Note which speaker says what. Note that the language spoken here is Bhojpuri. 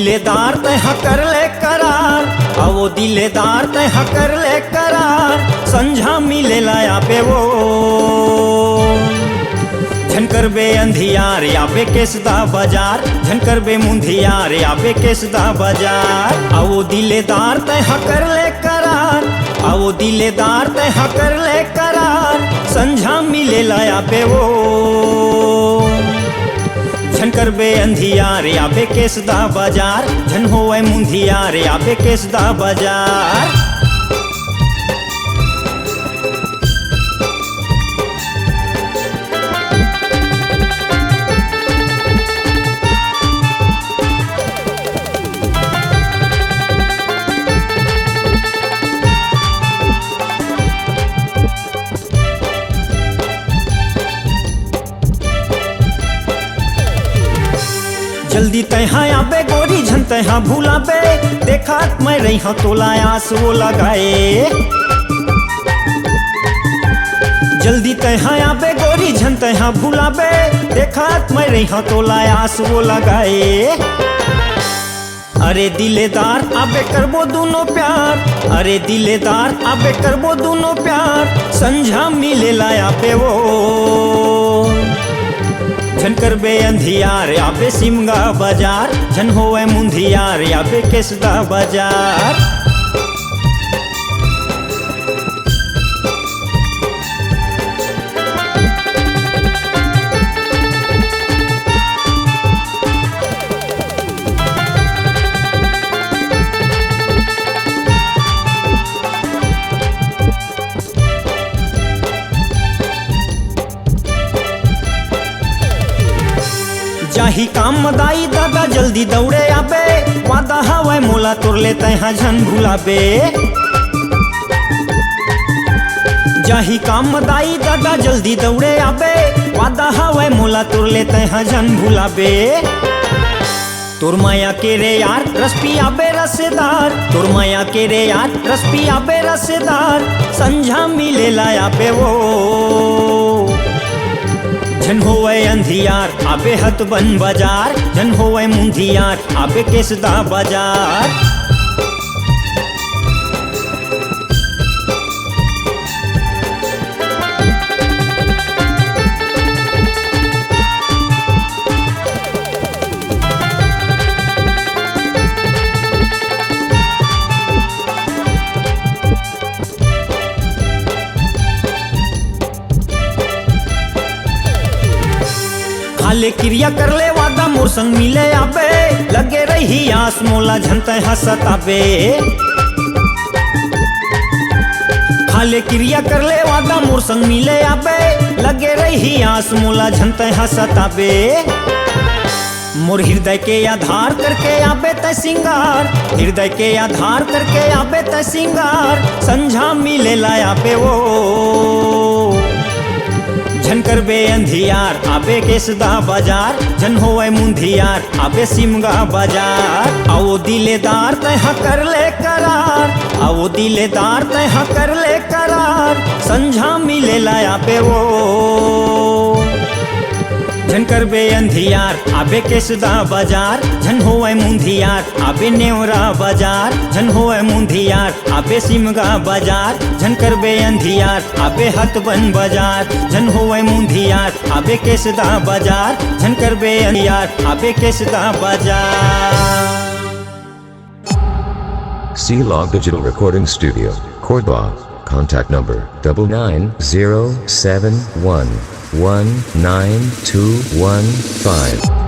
Speaker 1: दिलेदार तह कर ले करार, आवो दिलेदार तह कर ले करार, संझा मिले लाया पे वो झनकर बे अंधियार या बे केसदा बाजार, झनकर बे मुंधियार या बे केसदा बाजार। आवो दिलेदार तह कर ले करार, आवो दिलेदार तह कर ले करार, संझा मिले लाया पे वो झनकर बे अंधियार या बे केसदा बाजार, झन होए मुंधियार या बे केसदा बाजार। जल्दी तैहा आबे गोरी झन तैहा भूलाबे, देखा मैं रही हाँ तोला आस वो लगाए। जल्दी तैहा आबे गोरी झन तैहा भूलाबे, देखा मैं रही हाँ तोला आस वो लगाए। अरे दिलेदार आबे करबो दोनों प्यार, अरे दिलेदार आबे करबो दोनों प्यार, संझा मिले लाया पे वो झनकर बे अंधियार या बे सिमगा बाजार, झन होए मुंधियार या बे केसदा बाजार। जाही काम मदाई दादा जल्दी दौड़े आबे, वादा हवाए मोला तुरले तैहा झन भूलाबे। जाही काम मदाई दादा जल्दी दौड़े आबे, वादा हवाए मोला तुरले तैहा झन भूलाबे। तोर माया के रे यार रसपी आबे रसेदार, तोर माया के रे यार रसपी आबे रसेदार, संझा मिले लाया पे वो झन होए अंधियार आबे हत बन बाजार, झन होए मुंधियार आबे केसदा बाजार। खाले क्रिया कर ले वादा मोर संग मिले आबे, लगे रही आस मोला झन तैहा सताबे। खाले क्रिया कर ले वादा मोर संग मिले आबे, लगे रही आस मोला झन तैहा सताबे। मोर हृदय के आधार करके आबे तय सिंगार, हृदय के आधार करके आबे तय सिंगार, संझा मिले लाया पे वो झनकर बे अंधियार आबे केसदा बाजार, झन होए मुंधियार आबे सिमगा बाजार। आओ दिलेदार तैहा कर ले करार, आओ दिलेदार तैहा कर ले करार, संझा मिले लाया पे वो झनकर बे अंधियार आबे केसदा बाजार, झन होए मुंधियार आबे नेवरा बाजार, झन होए मुंधियार आबे सिमगा बाजार, झनकर बे अंधियार आबे हत बन बाजार, झन होए मुंधियार आबे केसदा बाजार, झनकर बे अंधियार आबे केसदा बाजार।
Speaker 2: C-Log Digital Recording Studio, Cordoba. Contact number 99071192115.